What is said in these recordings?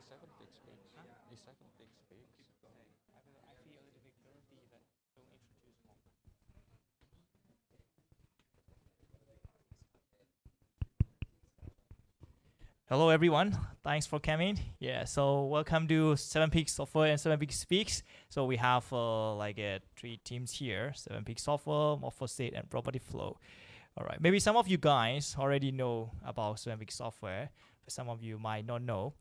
sevenpeaks speaks? Is sevenpeaks speaks? I feel a little bit guilty that don't introduce more. Hello everyone, thanks for coming. Yeah, so welcome to Seven Peaks Software and Seven Peaks Speaks. So we have three teams here: Seven Peaks Software, Morphosis, and Property Flow. All right, maybe some of you guys already know about Seven Peaks Software, but some of you might not know.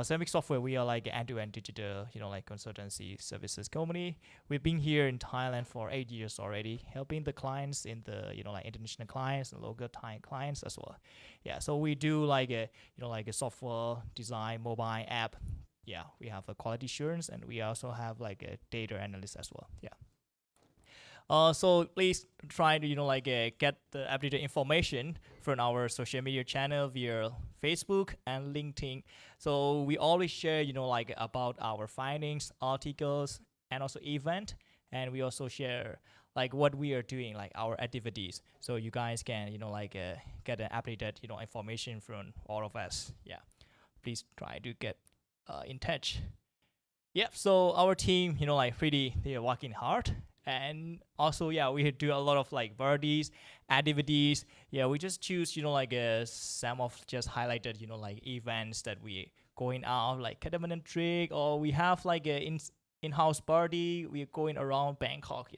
Seven Peaks Software, we are like end-to-end digital, consultancy services company. We've been here in Thailand for 8 years already, helping the clients in the, international clients and local Thai clients as well. Yeah, so we do a software design, mobile app. Yeah, we have a quality assurance, and we also have like a data analyst as well. Yeah. So please try to get the updated information from our social media channel via Facebook and LinkedIn. So we always share about our findings, articles, and also event, and we also share what we are doing, like our activities, so you guys can get an updated information from all of us. Yeah, please try to get in touch. Yeah, so our team really they are working hard, and also we do a lot of birdies activities. Yeah, we just choose some of just highlighted events that we going out, like catamaran trick, or we have a in-house party. We're going around Bangkok.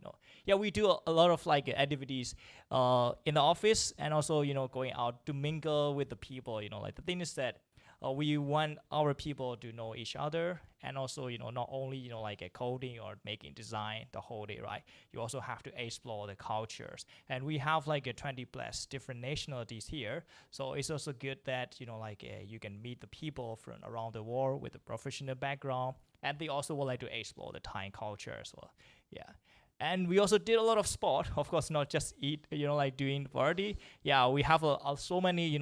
Yeah, we do a lot of activities in the office, and also going out to mingle with the people. The thing is that we want our people to know each other, and also not only coding or making design the whole day, right? You also have to explore the cultures, and we have a 20 plus different nationalities here, so it's also good that you can meet the people from around the world with a professional background, and they also would like to explore the Thai culture as well. Yeah. And we also did a lot of sport, of course, not just eat, doing party. Yeah, we have so many,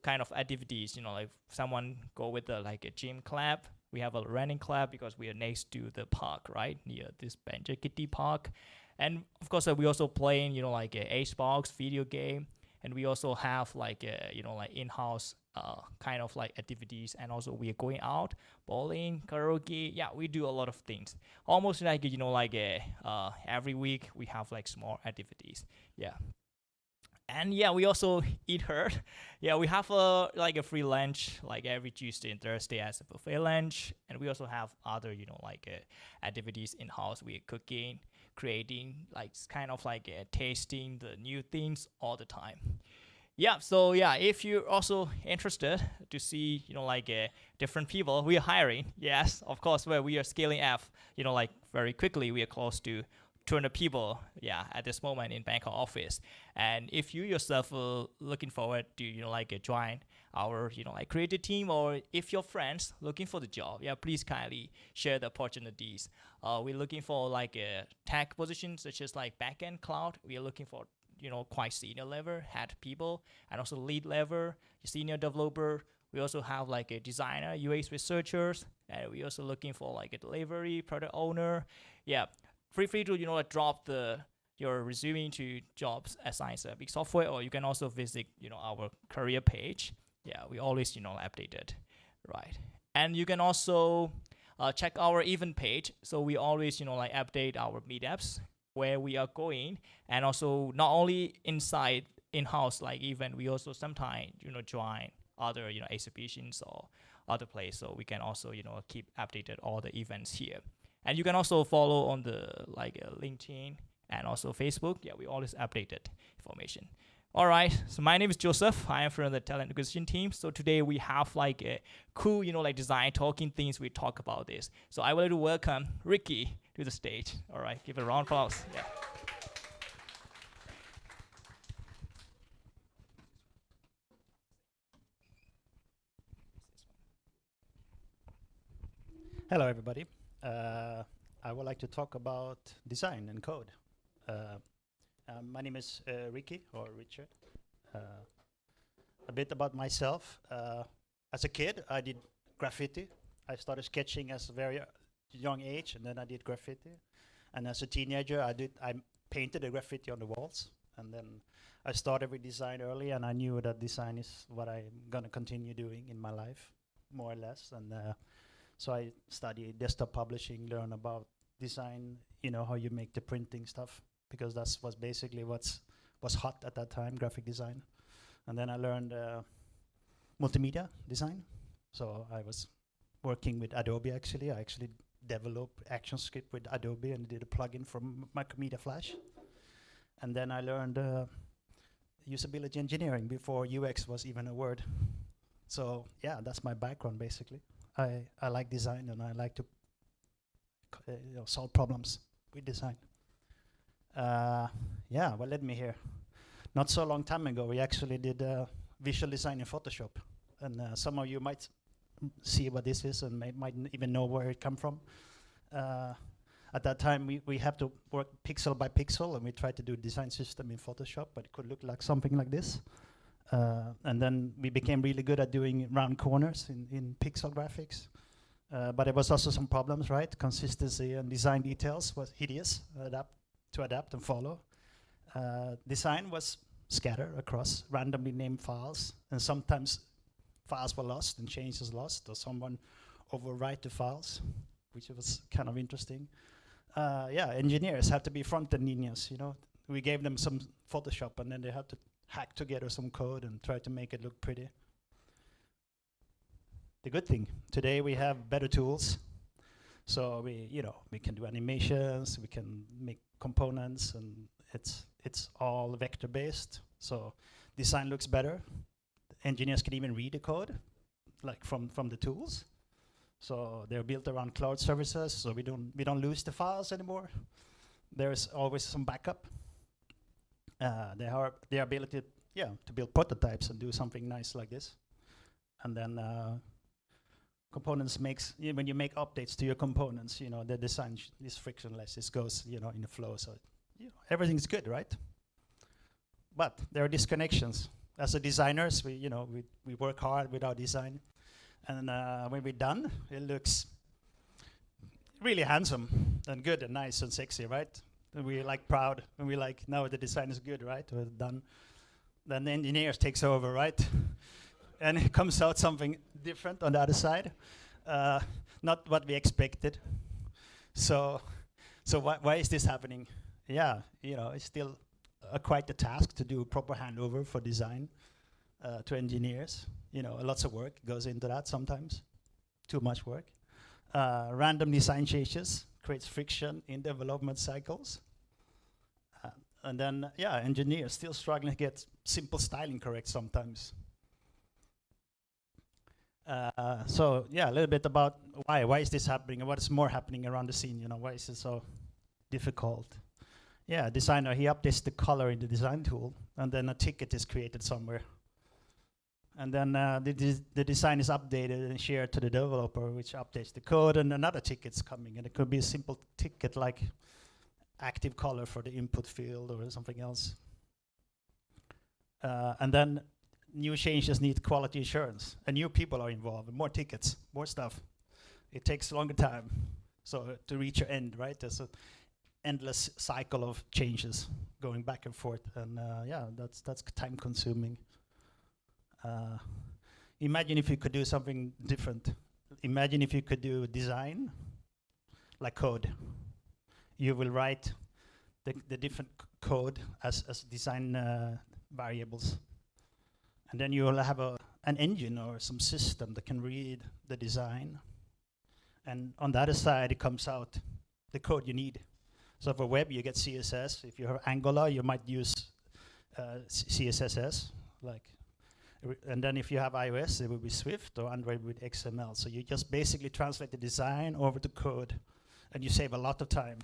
kind of activities, like someone go with a gym club. We have a running club because we are next to the park, right, near this Banjar Kitty Park. And of course we also playing a Xbox video game, and we also have in-house kind of activities, and also we are going out bowling, karaoke. Yeah, we do a lot of things, almost every week we have small activities. Yeah. And yeah, we also eat her. Yeah, we have a free lunch every Tuesday and Thursday as a buffet lunch, and we also have other activities in house. We're cooking, creating kind of tasting the new things all the time. Yeah, so yeah, if you're also interested to see different people, we are hiring. Yes, of course, where we are scaling up very quickly. We are close to 200 people, yeah, at this moment in Bangkok office. And if you yourself are looking forward to join our creative team, or if your friends looking for the job, yeah, please kindly share the opportunities. We're looking for a tech position such as backend cloud. We are looking for quite senior level head people, and also lead level senior developer. We also have a designer, UX researchers, and we also looking for a delivery product owner. Yeah, feel free to drop your resume to jobs assigned to Big Software, or you can also visit our career page. Yeah, we always update it, right? And you can also check our event page. So we always update our meetups, where we are going, and also not only inside in-house event, we also sometimes join other exhibitions or other place, so we can also keep updated all the events here. And you can also follow on the LinkedIn and also Facebook. Yeah, we always updated information. All right, so my name is Joseph. I am from the talent acquisition team. So today we have a cool design talking things. We talk about this. So I would like to welcome Ricky to the stage. All right, give a round of applause. Yeah. Hello, everybody. I would like to talk about design and code. My name is Ricky, or Richard. A bit about myself. As a kid, I did graffiti. I started sketching as a very young age, and then I did graffiti. And as a teenager, I painted the graffiti on the walls. And then I started with design early, and I knew that design is what I'm gonna continue doing in my life. more or less. And so I studied desktop publishing, learn about design, how you make the printing stuff, because that was basically was hot at that time, graphic design. And then I learned multimedia design. So I was working with Adobe actually. I actually developed ActionScript with Adobe and did a plugin for Macromedia Flash. And then I learned usability engineering before UX was even a word. So yeah, that's my background basically. I like design and I like to solve problems with design. Yeah, what led me here? Not so long time ago, we actually did visual design in Photoshop. And some of you might see what this is and might even know where it come from. At that time, we have to work pixel by pixel, and we tried to do a design system in Photoshop, but it could look like something like this. And then we became really good at doing round corners in pixel graphics. But there was also some problems, right? Consistency and design details was hideous to adapt and follow. Design was scattered across randomly named files, and sometimes files were lost and changes lost, or someone overwrite the files, which was kind of interesting. Yeah, engineers had to be front-end ninjas, We gave them some Photoshop, and then they had to hack together some code and try to make it look pretty. The good thing, today we have better tools. So we can do animations, we can make components, and it's all vector-based. So design looks better. Engineers can even read the code, like from the tools. So they're built around cloud services, so we don't lose the files anymore. There's always some backup. The ability, to build prototypes and do something nice like this. And then components when you make updates to your components, the design is frictionless. It goes, in the flow. So everything's good, right? But there are disconnections. As a designers, we work hard with our design, and when we're done, it looks really handsome and good and nice and sexy, right? And we're like proud, and we're like, now the design is good, right? We're done. Then the engineers takes over, right? And it comes out something different on the other side, not what we expected. So why is this happening? Yeah, it's still quite a task to do a proper handover for design to engineers. Lots of work goes into that sometimes, too much work. Random design changes creates friction in development cycles. And then, engineers still struggling to get simple styling correct sometimes. So, a little bit about why is this happening and what is more happening around the scene, why is it so difficult? Yeah, designer, he updates the color in the design tool, and then a ticket is created somewhere. And then the design is updated and shared to the developer, which updates the code, and another ticket's coming. And it could be a simple ticket like active color for the input field or something else. And then new changes need quality assurance, and new people are involved, more tickets, more stuff. It takes a longer time. So to reach your end, right? There's an endless cycle of changes going back and forth, and that's time consuming. Imagine if you could do something different. Imagine if you could do design like code. You will write the different code as design variables. And then you will have an engine or some system that can read the design. And on the other side, it comes out the code you need. So for web, you get CSS. If you have Angular, you might use CSS. And then if you have iOS, it will be Swift, or Android with XML. So you just basically translate the design over to code, and you save a lot of time.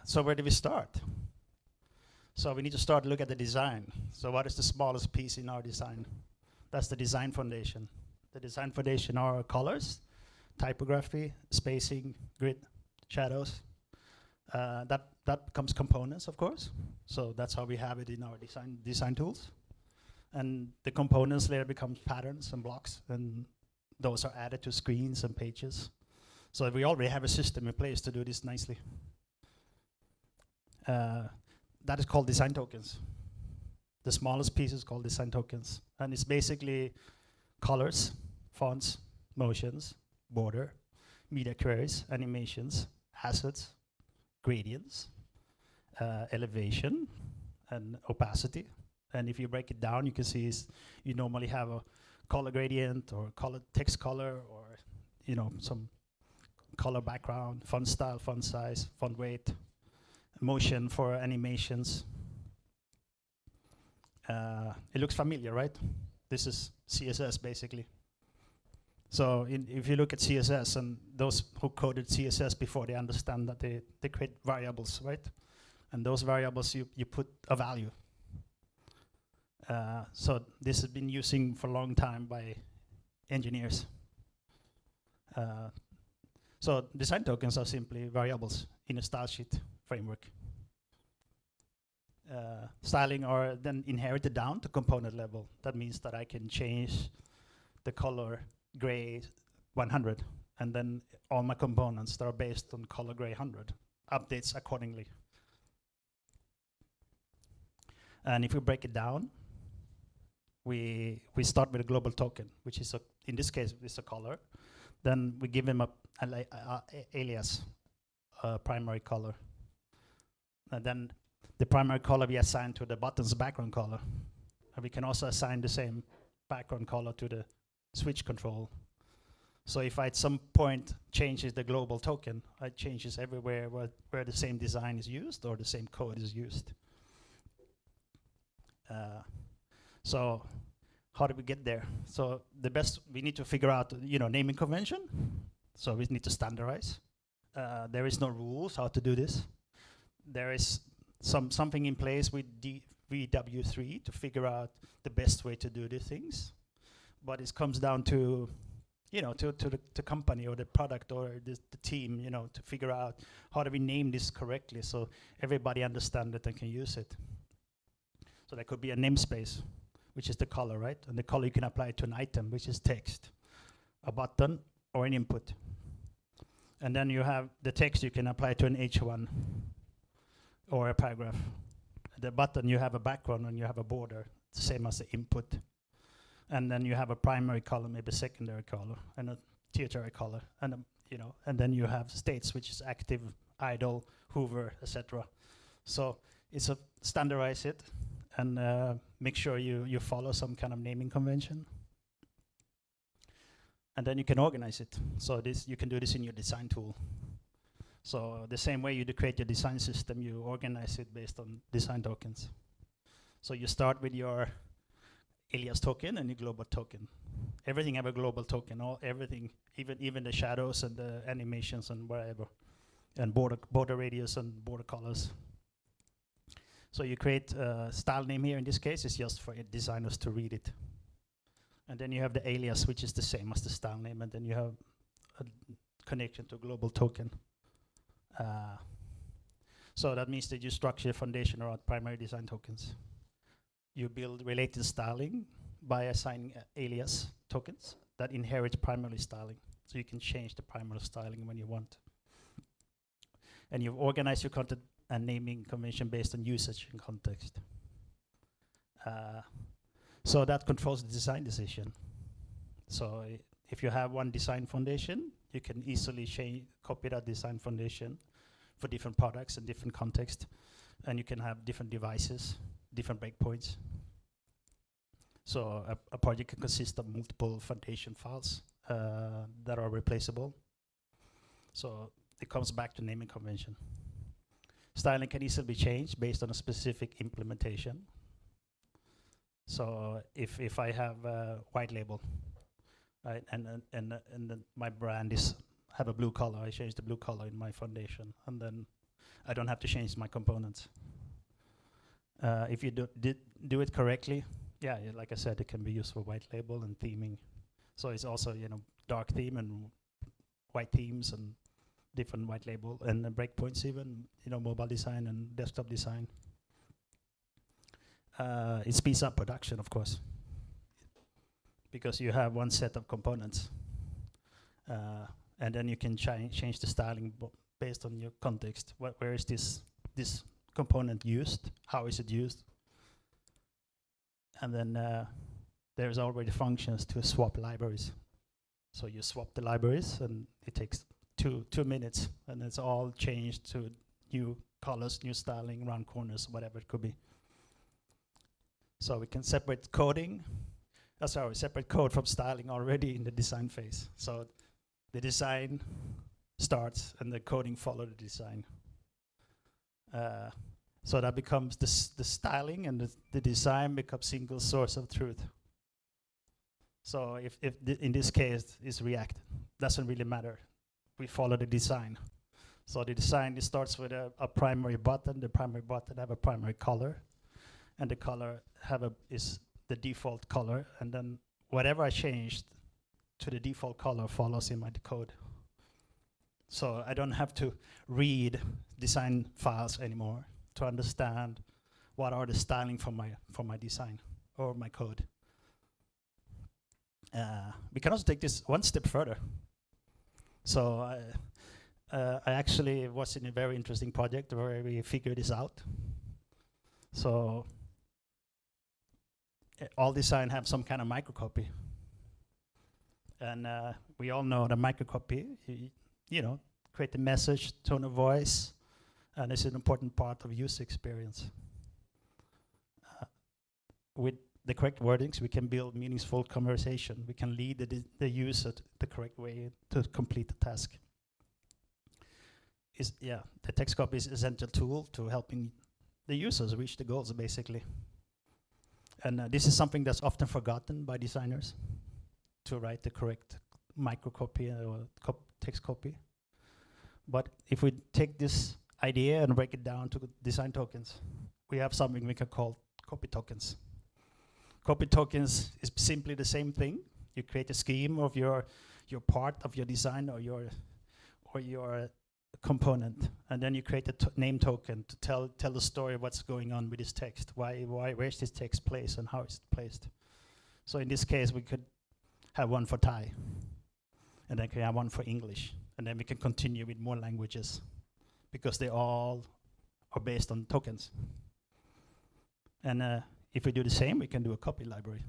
So where do we start? So we need to start to look at the design. So what is the smallest piece in our design? That's the design foundation. The design foundation are colors, typography, spacing, grid, shadows. That becomes components, of course. So that's how we have it in our design tools. And the components later becomes patterns and blocks, and those are added to screens and pages. So we already have a system in place to do this nicely. That is called design tokens. The smallest piece is called design tokens, and it's basically colors, fonts, motions, border, media queries, animations, assets, gradients, elevation, and opacity. And if you break it down, you can see you normally have a color gradient or color text color, or some color background, font style, font size, font weight, motion for animations. It looks familiar, right? This is CSS basically. So if you look at CSS, and those who coded CSS before, they understand that they create variables, right? And those variables you put a value. So this has been using for a long time by engineers. So design tokens are simply variables in a style sheet framework. Styling are then inherited down to component level. That means that I can change the color gray 100, and then all my components that are based on color gray 100 updates accordingly. And if we break it down, we start with a global token, which is in this case is a color. Then we give him a alias, primary color, and then the primary color we assign to the button's background color. And we can also assign the same background color to the switch control. So if I at some point changes the global token, it changes everywhere where the same design is used or the same code is used. So how do we get there? So we need to figure out, naming convention. So we need to standardize. There is no rules how to do this. There is something in place with VW3 to figure out the best way to do these things. But it comes down to, to the company or the product or the team, to figure out how do we name this correctly so everybody understands it and can use it. So there could be a namespace, which is the color, right? And the color you can apply to an item, which is text, a button, or an input. And then you have the text you can apply to an H1 or a paragraph. The button, you have a background and you have a border, same as the input. And then you have a primary color, maybe a secondary color, and a tertiary color, and and then you have states, which is active, idle, hover, etc. So it's standardize it and make sure you follow some kind of naming convention. And then you can organize it. So you can do this in your design tool. So the same way you create your design system, you organize it based on design tokens. So you start with your alias token and your global token. Everything have a global token, everything, even the shadows and the animations and whatever, and border radius and border colors. So you create a style name here. In this case, it's just for designers to read it. And then you have the alias, which is the same as the style name, and then you have a connection to global token. So that means that you structure a foundation around primary design tokens. You build related styling by assigning alias tokens that inherit primary styling. So you can change the primary styling when you want. And you organize your content and naming convention based on usage and context. So that controls the design decision. So if you have one design foundation, you can easily copy that design foundation for different products and different context. And you can have different devices, different breakpoints. So a project can consist of multiple foundation files that are replaceable. So it comes back to naming convention. Styling can easily be changed based on a specific implementation. So if I have a white label, right, and then my brand have a blue color, I change the blue color in my foundation, and then I don't have to change my components. If you do it correctly, yeah, like I said, it can be used for white label and theming. So it's also dark theme and white themes and different white label and breakpoints, even mobile design and desktop design. It speeds up production, of course, because you have one set of components, and then you can change the styling based on your context. Where is this component used? How is it used? And then there's already functions to swap libraries. So you swap the libraries, and it takes two minutes, and it's all changed to new colors, new styling, round corners, whatever it could be. So we can separate coding. Separate code from styling already in the design phase. So the design starts, and the coding follow the design. So that becomes the styling, and the design becomes single source of truth. So if in this case is React, doesn't really matter. We follow the design. So the design starts with a primary button. The primary button have a primary color, and the color is the default color, and then whatever I changed to the default color follows in my code. So I don't have to read design files anymore to understand what are the styling from my design or my code. We can also take this one step further. So I actually was in a very interesting project where we figured this out. So all design have some kind of microcopy. And we all know the microcopy, you know, create the message, tone of voice, and it's an important part of user experience. With the correct wordings, we can build meaningful conversation. We can lead the user the correct way to complete the task. The text copy is an essential tool to helping the users reach the goals, basically. And this is something that's often forgotten by designers, to write the correct microcopy or text copy. But if we take this idea and break it down to design tokens, we have something we can call copy tokens. Copy tokens is simply the same thing. You create a scheme of your part of your design or your component, and then you create a name token to tell the story of what's going on with this text. Where's this text placed and how is it placed? So in this case, we could have one for Thai, and then can have one for English, and then we can continue with more languages, because they all are based on tokens. And if we do the same, we can do a copy library.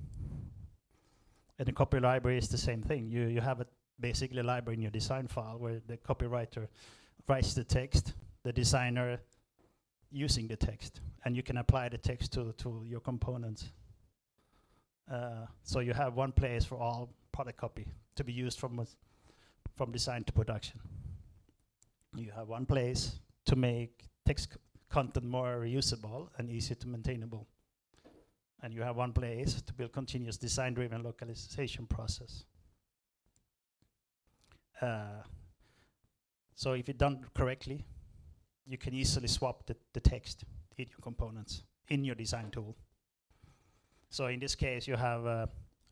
And the copy library is the same thing. You have basically a library in your design file where the copywriter writes the text, the designer using the text, and you can apply the text to your components. So you have one place for all product copy to be used from design to production. You have one place to make text content more reusable and easy to maintainable. And you have one place to build continuous design-driven localization process. So if it's done correctly, you can easily swap the text in your components in your design tool. So in this case, you have a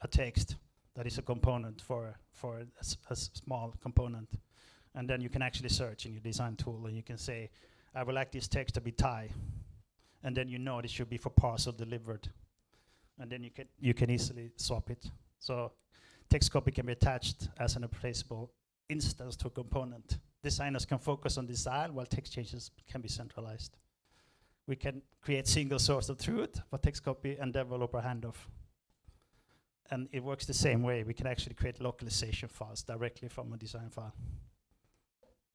text that is a component for a small component. And then you can actually search in your design tool, and you can say, I would like this text to be Thai. And then you know this should be for parcel delivered. And then you can easily swap it. So text copy can be attached as an replaceable instance to a component. Designers can focus on design, while text changes can be centralized. We can create single source of truth for text copy and developer handoff. And it works the same way. We can actually create localization files directly from a design file.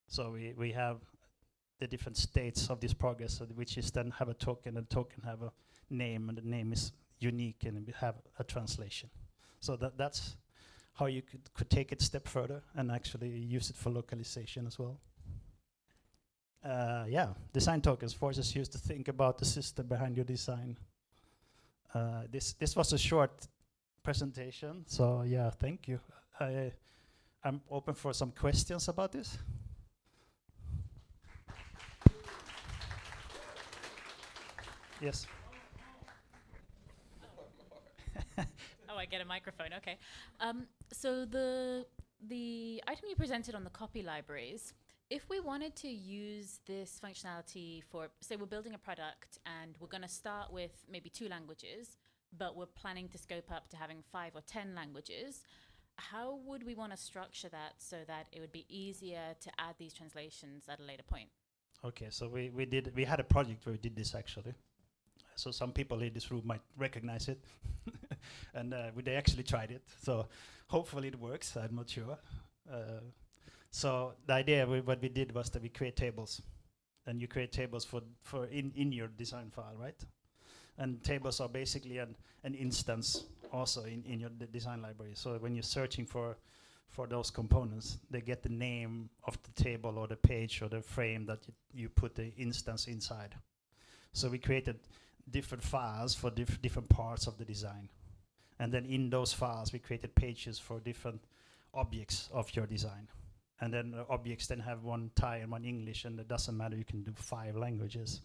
So we have the different states of this progress, which is then have a token, and the token have a name, and the name is unique, and we have a translation. So that's how you could take it a step further and actually use it for localization as well. Design tokens forces you to think about the system behind your design. This was a short presentation, so yeah, thank you. I'm open for some questions about this. Yes. Oh, I get a microphone. Okay. So the item you presented on the copy libraries, if we wanted to use this functionality for, say, we're building a product and we're going to start with maybe 2 languages, but we're planning to scope up to having 5 or 10 languages, how would we want to structure that so that it would be easier to add these translations at a later point? Okay, so we had a project where we did this actually. So some people in this room might recognize it, and they actually tried it. So hopefully it works. I'm not sure. So the idea, what we did was that we create tables, and you create tables for in your design file, right? And tables are basically an instance also in your design library. So when you're searching for those components, they get the name of the table or the page or the frame that you put the instance inside. So we created different files for different parts of the design. And then in those files, we created pages for different objects of your design. And then objects then have one Thai and one English, and it doesn't matter, you can do 5 languages.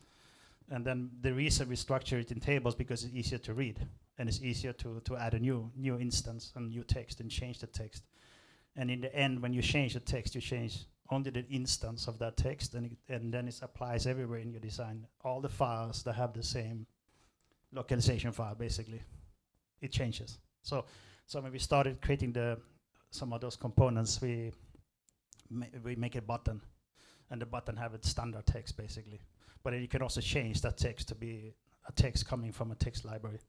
And then the reason we structure it in tables because it's easier to read, and it's easier to add a new instance and new text and change the text. And in the end, when you change the text, you change only the instance of that text, and then it applies everywhere in your design. All the files that have the same localization file, basically, it changes. So when we started creating some of those components, we make a button, and the button have its standard text, basically. But you can also change that text to be a text coming from a text library,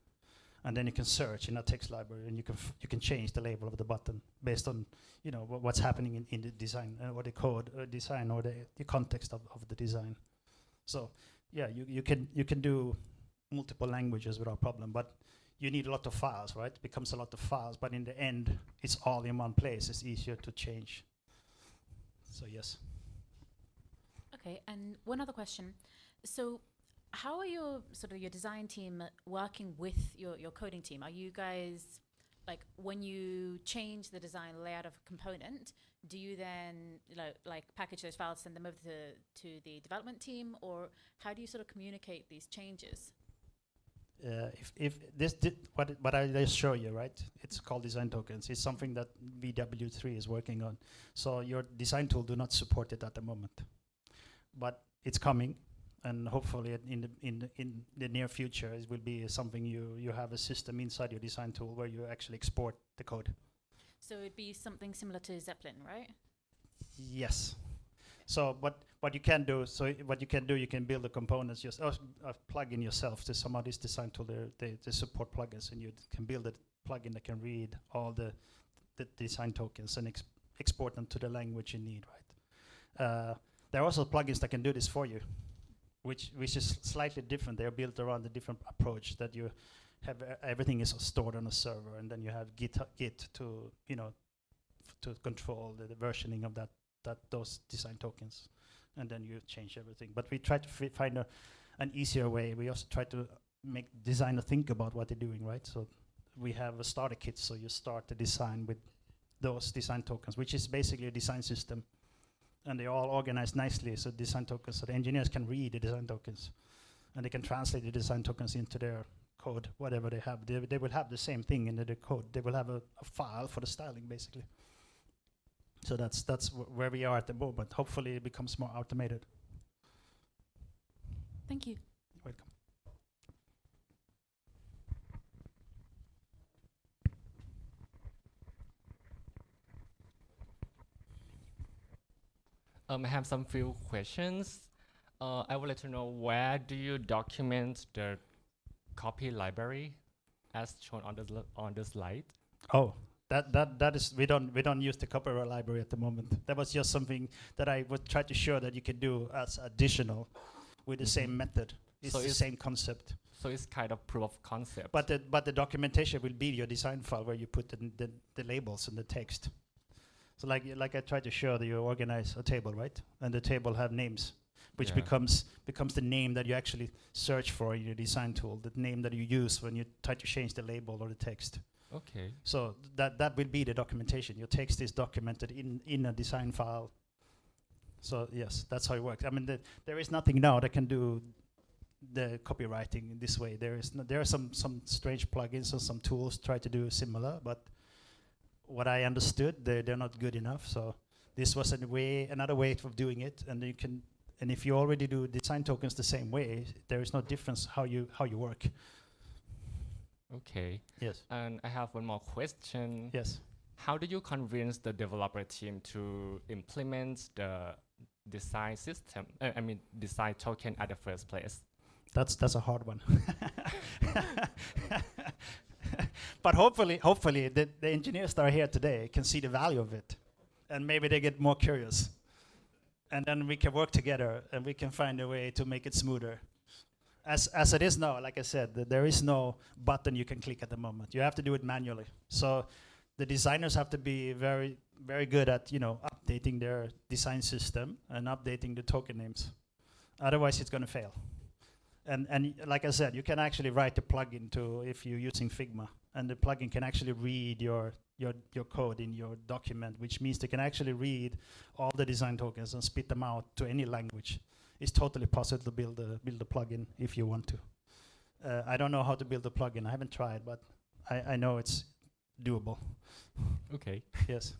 and then you can search in a text library, and you can change the label of the button based on what's happening in the design or the code design or the context of the design. So yeah, you can do multiple languages without problem, but you need a lot of files, right? It becomes a lot of files, but in the end, it's all in one place. It's easier to change. So yes. Okay, and one other question. So how are your design team working with your coding team? Are you guys, like, when you change the design layout of a component, do you then like package those files, send them over to the development team, or how do you sort of communicate these changes? If what I just show you, right? It's called design tokens. It's something that VW3 is working on. So your design tool do not support it at the moment, but it's coming. And hopefully in the near future, it will be something you have a system inside your design tool where you actually export the code. So it'd be something similar to Zeppelin, right? Yes. So what you can do, you can build the components yourself, plug in yourself to some of these design tool. They support plugins, and you can build a plugin that can read all the design tokens and export them to the language you need, right? There are also plugins that can do this for you, which is slightly different. They're built around a different approach, that you have everything is stored on a server, and then you have Git to to control the versioning of those design tokens, and then you change everything. But we try to find an easier way. We also try to make designer think about what they're doing, right? So we have a starter kit, so you start the design with those design tokens, which is basically a design system. And they're all organized nicely, so design tokens, so the engineers can read the design tokens, and they can translate the design tokens into their code, whatever they have. They will have the same thing in the code. They will have a file for the styling, basically. So that's where we are at the moment. Hopefully it becomes more automated. Thank you. You're welcome. I have some few questions. I would like to know, where do you document the copy library as shown on the slide? Oh, that is, we don't use the copyright library at the moment. That was just something that I would try to show that you can do as additional with the same method. It's So the it's- same concept. So it's kind of proof of concept. But the documentation will be your design file where you put the labels and the text. So like I tried to show that you organize a table, right? And the table have names, which Yeah. becomes the name that you actually search for in your design tool, the name that you use when you try to change the label or the text. Okay. So that will be the documentation. Your text is documented in a design file. So yes, that's how it works. I mean, there is nothing now that can do the copywriting in this way. There are some strange plugins and some tools try to do similar, but what I understood, they're not good enough. So this was another way of doing it, and if you already do design tokens the same way, there is no difference how you work. Okay. Yes. And I have one more question. Yes. How do you convince the developer team to implement the design system? Design token at the first place? That's a hard one. But hopefully the engineers that are here today can see the value of it, and maybe they get more curious, and then we can work together and we can find a way to make it smoother. As it is now, like I said, there is no button you can click at the moment. You have to do it manually. So the designers have to be very, very good at, you know, updating their design system and updating the token names. Otherwise, it's going to fail. And like I said, you can actually write a plugin to, if you're using Figma, and the plugin can actually read your code in your document, which means they can actually read all the design tokens and spit them out to any language. It's totally possible to build a plugin if you want to. I don't know how to build a plugin. I haven't tried, but I know it's doable. Okay. Yes.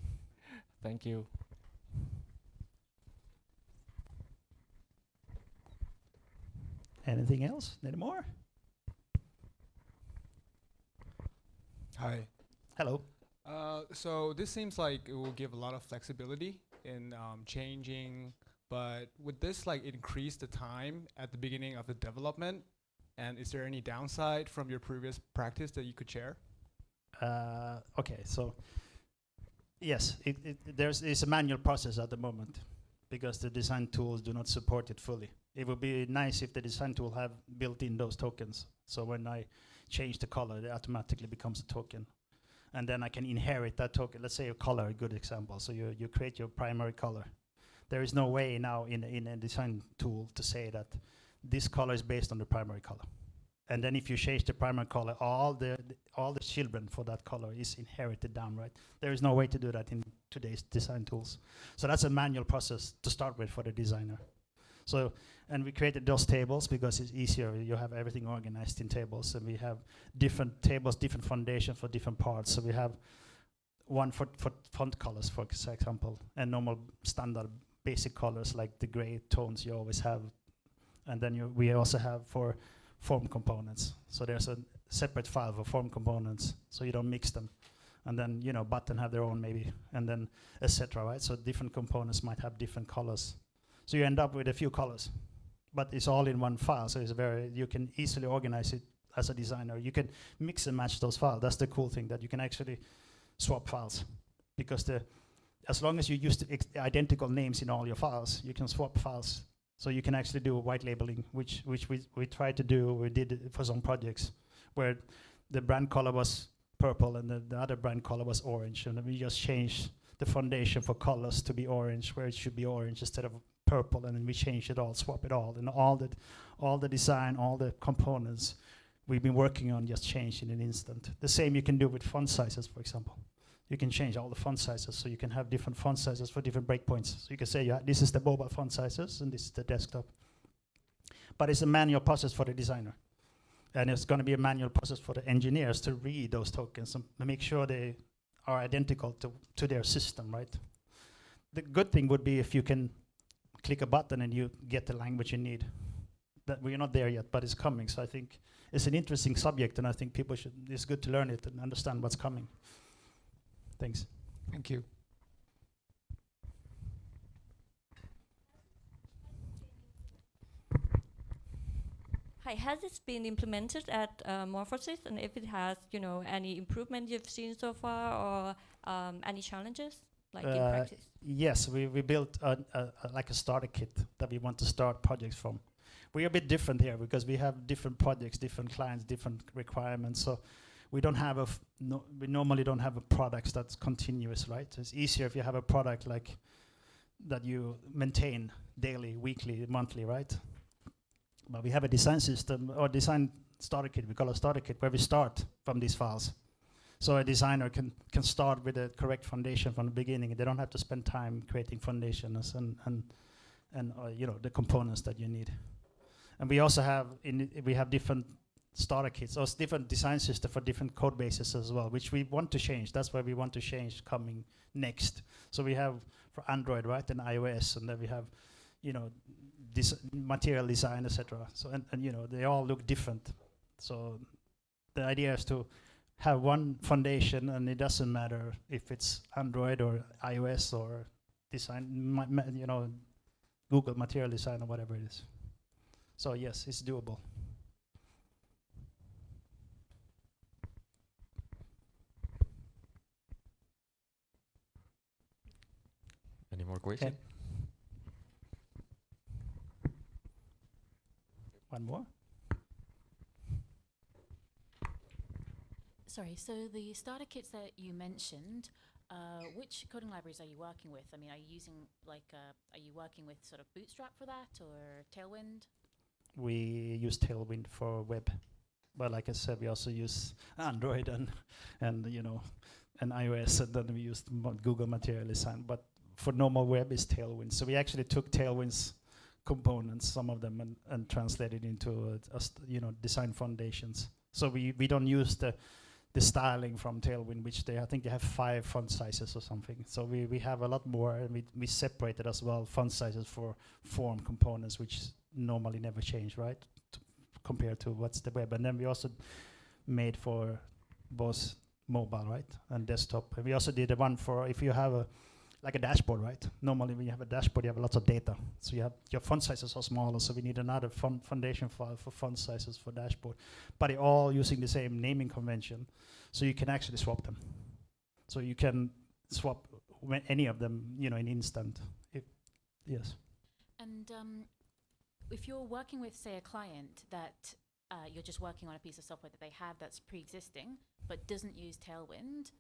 Thank you. Anything else? Any more? Hi. Hello. So this seems like it will give a lot of flexibility in changing, but would this like increase the time at the beginning of the development? And is there any downside from your previous practice that you could share? Okay, so yes, it's a manual process at the moment because the design tools do not support it fully. It would be nice if the design tool have built in those tokens. So when I change the color, it automatically becomes a token. And then I can inherit that token. Let's say a color, a good example. So you create your primary color. There is no way now in a design tool to say that this color is based on the primary color. And then if you change the primary color, all the children for that color is inherited down, right? There is no way to do that in today's design tools. So that's a manual process to start with for the designer. So, and we created those tables because it's easier. You have everything organized in tables, and we have different tables, different foundations for different parts. So we have one for font colors, for example, and normal standard basic colors like the gray tones you always have. And then we also have for form components. So there's a separate file for form components, so you don't mix them. And then, you know, button have their own maybe, and then etc. Right? So different components might have different colors. So you end up with a few colors, but it's all in one file. So it's you can easily organize it as a designer. You can mix and match those files. That's the cool thing, that you can actually swap files, because as long as you use the identical names in all your files, you can swap files. So you can actually do white labeling, which we tried to do. We did it for some projects where the brand color was purple and the other brand color was orange, and then we just changed the foundation for colors to be orange where it should be orange instead of purple, and then we change it all, swap it all, and all the design, all the components we've been working on just changed in an instant. The same you can do with font sizes, for example. You can change all the font sizes, so you can have different font sizes for different breakpoints. So you can say, yeah, this is the mobile font sizes, and this is the desktop. But it's a manual process for the designer. And it's going to be a manual process for the engineers to read those tokens and make sure they are identical to their system, right? The good thing would be if you can click a button and you get the language you need. That we're not there yet, but it's coming. So I think it's an interesting subject, and I think it's good to learn it and understand what's coming. Thanks. Thank you. Hi, has this been implemented at Morphosis, and if it has, you know, any improvement you've seen so far, or any challenges, like in practice? Yes, we built like a starter kit that we want to start projects from. We're a bit different here because we have different projects, different clients, different requirements. So we don't have we normally don't have a product that's continuous, right? It's easier if you have a product like that you maintain daily, weekly, monthly, right? But we have a design system or design starter kit. We call it starter kit, where we start from these files. So a designer can start with the correct foundation from the beginning. They don't have to spend time creating foundations and you know, the components that you need. And we also have we have different starter kits, or different design system for different code bases as well, which we want to change. That's where we want to change coming next. So we have for Android, right, and iOS, and then we have, you know, this material design, etc. So and you know, they all look different. So the idea is to have one foundation, and it doesn't matter if it's Android or iOS or design, you know, Google material design or whatever it is. So yes, it's doable. Any more questions? One more. Sorry, so the starter kits that you mentioned, which coding libraries are you working with? I mean, are you using are you working with sort of Bootstrap for that or Tailwind? We use Tailwind for web, but like I said, we also use Android and and iOS, and then we use Google Material Design. But for normal web is Tailwind. So we actually took Tailwind's components, some of them, and translated into design foundations. So we don't use the styling from Tailwind, which I think they have 5 font sizes or something. So we have a lot more, and we separated as well font sizes for form components, which normally never change, right? Compared to what's the web. And then we also made for both mobile, right, and desktop. And we also did one for if you have a dashboard, right? Normally when you have a dashboard, you have lots of data. So you have your font sizes are smaller, so we need another foundation file for font sizes for dashboard. But they're all using the same naming convention, so you can actually swap them. So you can swap any of them, in instant. Yes. And if you're working with, say, a client that you're just working on a piece of software that they have that's pre-existing but doesn't use Tailwind,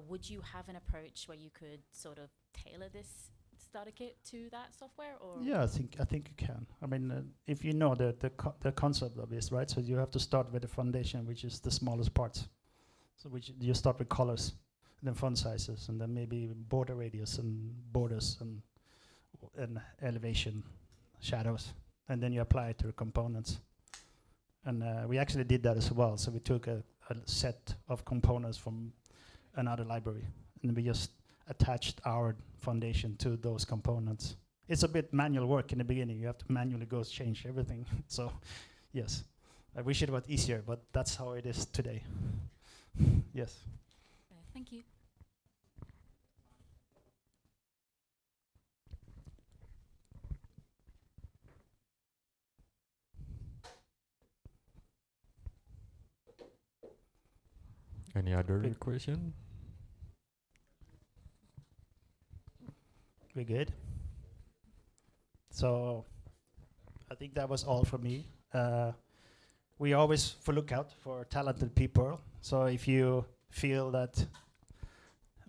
would you have an approach where you could sort of tailor this starter kit to that software? Or Yeah, I think you can. I mean, if you know the concept of this, right? So you have to start with the foundation, which is the smallest parts. So which you start with colors, then font sizes, and then maybe border radius and borders and elevation, shadows, and then you apply it to the components. And we actually did that as well. So we took a set of components from another library, and we just attached our foundation to those components. It's a bit manual work in the beginning. You have to manually go change everything. So, yes, I wish it was easier, but that's how it is today. Yes. Thank you. Any other question? We're good. So I think that was all from me. We always look out for talented people. So if you feel that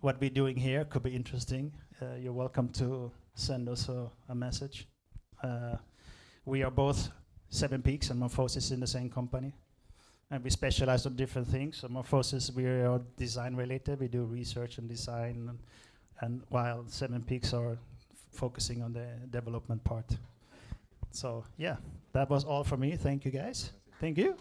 what we're doing here could be interesting, you're welcome to send us a message. We are both 7peaks and Morphosis in the same company. And we specialize on different things. So Morphosis, we are design related. We do research and design, and while 7peaks are focusing on the development part. So yeah, that was all for me. Thank you guys. Thank you.